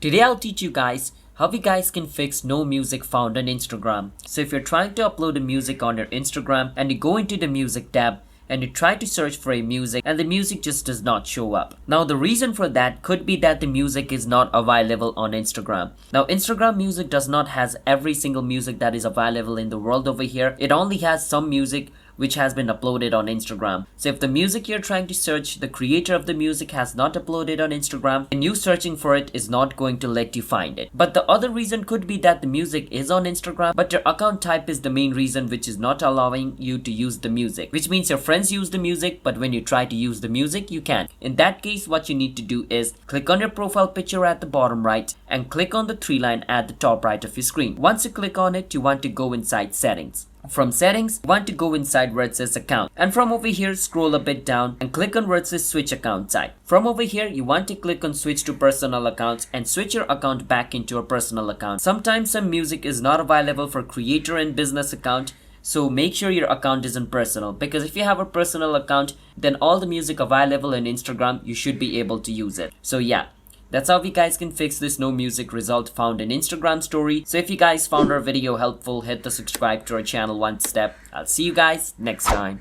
Today I'll teach you guys how you guys can fix no music found on Instagram. So if you're trying to upload a music on your Instagram and you go into the music tab and you try to search for a music and the music just does not show up. Now the reason for that could be that the music is not available on Instagram. Now Instagram music does not has every single music that is available in the world over here. It only has some music which has been uploaded on Instagram. So if the music you're trying to search, the creator of the music has not uploaded on Instagram, then you searching for it is not going to let you find it. But the other reason could be that the music is on Instagram, but your account type is the main reason which is not allowing you to use the music, which means your friends use the music, but when you try to use the music, you can't. In that case, what you need to do is click on your profile picture at the bottom right and click on the three line at the top right of your screen. Once you click on it, you want to go inside settings. From settings, you want to go inside where it says account, and from over here scroll a bit down and click on where it says switch account type. From over here you want to click on switch to personal accounts and switch your account back into a personal account. Sometimes some music is not available for creator and business account, so make sure your account isn't personal, because if you have a personal account, then all the music available in Instagram you should be able to use it. So yeah, that's how you guys can fix this no music result found in Instagram story. So if you guys found our video helpful, hit the subscribe to our channel one step. I'll see you guys next time.